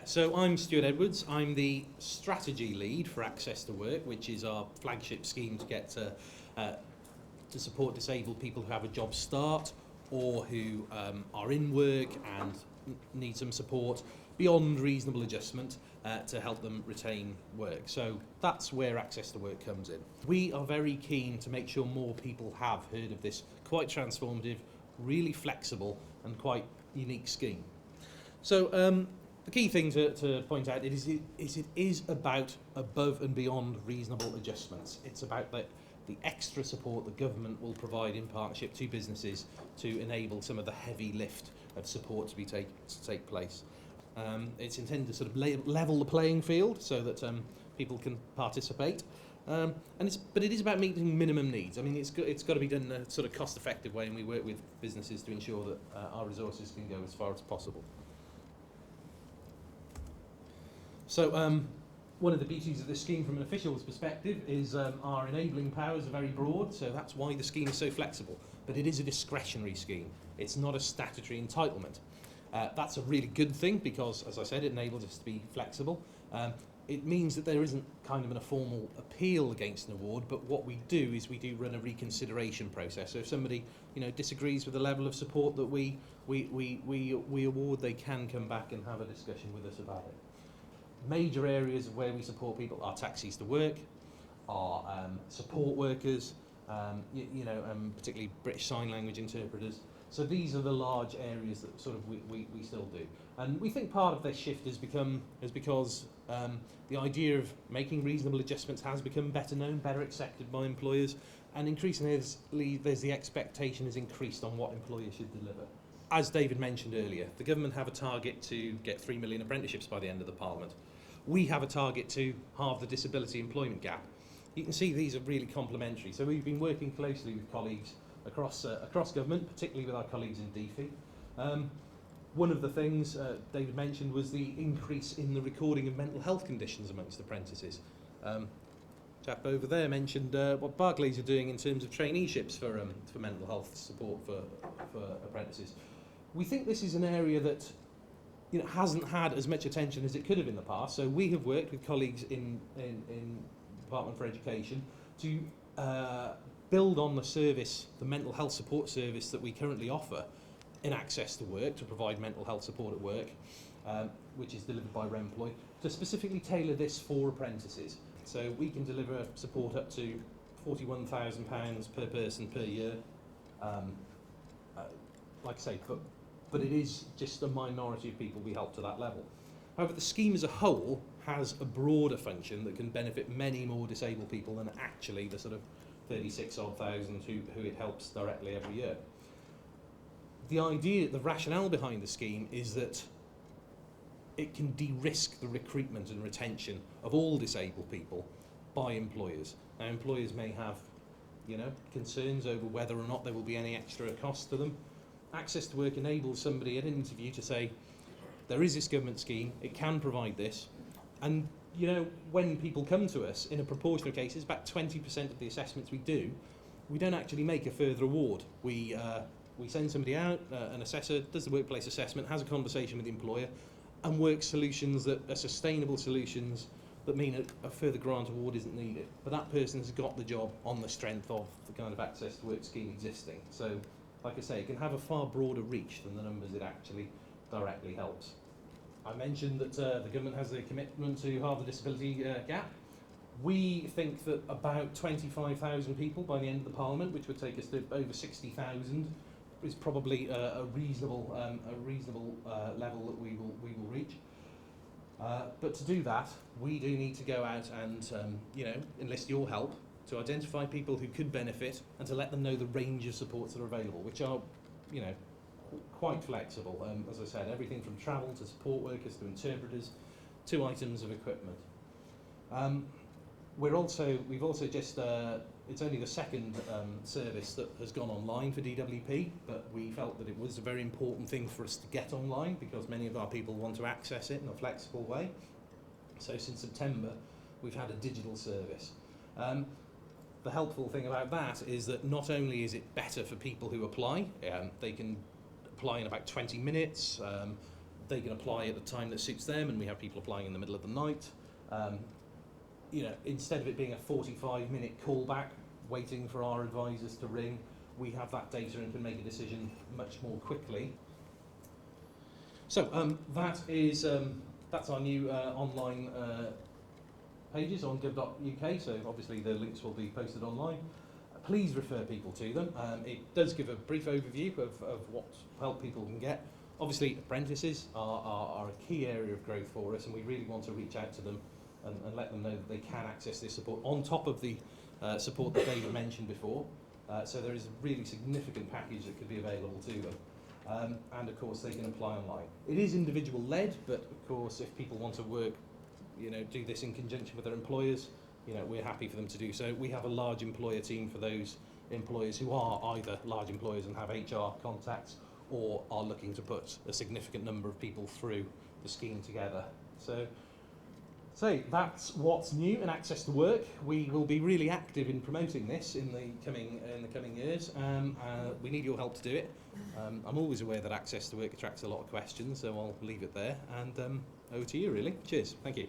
So I'm Stuart Edwards. I'm the strategy lead for Access to Work, which is our flagship scheme to get to support disabled people who have a job start or who are in work and need some support beyond reasonable adjustment to help them retain work. So that's where Access to Work comes in. We are very keen to make sure more people have heard of this quite transformative, really flexible and quite unique scheme. So the key thing to point out is it is about above and beyond reasonable adjustments. It's about the extra support the government will provide in partnership to businesses to enable some of the heavy lift of support to take place. It's intended to sort of level the playing field so that people can participate. But it is about meeting minimum needs. I mean, it's got to be done in a sort of cost-effective way, and we work with businesses to ensure that our resources can go as far as possible. So one of the beauties of this scheme from an official's perspective is our enabling powers are very broad, so that's why the scheme is so flexible. But it is a discretionary scheme. It's not a statutory entitlement. That's a really good thing because, as I said, it enables us to be flexible. It means that there isn't kind of a formal appeal against an award, but what we do is we do run a reconsideration process. So if somebody disagrees with the level of support that we award, they can come back and have a discussion with us about it. Major areas of where we support people are taxis to work, are support workers, particularly British Sign Language interpreters. So these are the large areas that sort of we still do. And we think part of this shift is because the idea of making reasonable adjustments has become better known, better accepted by employers, and increasingly there's the expectation is increased on what employers should deliver. As David mentioned earlier, the government have a target to get 3 million apprenticeships by the end of the Parliament. We have a target to halve the disability employment gap. You can see these are really complementary. So we've been working closely with colleagues across government, particularly with our colleagues in DFE. One of the things David mentioned was the increase in the recording of mental health conditions amongst apprentices. Chap over there mentioned what Barclays are doing in terms of traineeships for mental health support for apprentices. We think this is an area that hasn't had as much attention as it could have in the past. So we have worked with colleagues in Department for Education to build on the mental health support service that we currently offer in Access to Work to provide mental health support at work, which is delivered by Remploy, to specifically tailor this for apprentices. So we can deliver support up to £41,000 per person per year. Like I say, but it is just a minority of people we help to that level. However, the scheme as a whole has a broader function that can benefit many more disabled people than actually the sort of 36,000 who it helps directly every year. The rationale behind the scheme is that it can de-risk the recruitment and retention of all disabled people by employers. Now, employers may have, concerns over whether or not there will be any extra cost to them. Access to Work enables somebody at an interview to say, there is this government scheme, it can provide this, and when people come to us, in a proportion of cases, about 20% of the assessments we do, we don't actually make a further award. We send somebody out, an assessor does the workplace assessment, has a conversation with the employer, and works solutions that are sustainable solutions that mean a further grant award isn't needed. But that person has got the job on the strength of the kind of Access to Work scheme existing. So, like I say, it can have a far broader reach than the numbers it actually directly helps. I mentioned that the government has a commitment to halve the disability gap. We think that about 25,000 people by the end of the Parliament, which would take us to over 60,000, is probably a reasonable level that we will reach. But to do that, we do need to go out and enlist your help to identify people who could benefit and to let them know the range of supports that are available, which are quite flexible. As I said, everything from travel to support workers to interpreters to items of equipment. We've also just it's only the second service that has gone online for DWP, but we felt that it was a very important thing for us to get online because many of our people want to access it in a flexible way. So since September, we've had a digital service. The helpful thing about that is that not only is it better for people who apply, they can apply in about 20 minutes, They can apply at the time that suits them, and we have people applying in the middle of the night. You know, instead of it being a 45-minute callback waiting for our advisors to ring, we have that data and can make a decision much more quickly. So that's our new online pages on gov.uk, so obviously the links will be posted online. Please refer people to them. It does give a brief overview of what help people can get. Obviously, apprentices are a key area of growth for us, and we really want to reach out to them and let them know that they can access this support on top of the support that David mentioned before. So there is a really significant package that could be available to them. And of course, they can apply online. It is individual led, but of course, if people want to work, do this in conjunction with their employers, we're happy for them to do so. We have a large employer team for those employers who are either large employers and have HR contacts, or are looking to put a significant number of people through the scheme together. So that's what's new in Access to Work. We will be really active in promoting this in the coming years. We need your help to do it. I'm always aware that Access to Work attracts a lot of questions, so I'll leave it there. And over to you, really. Cheers. Thank you.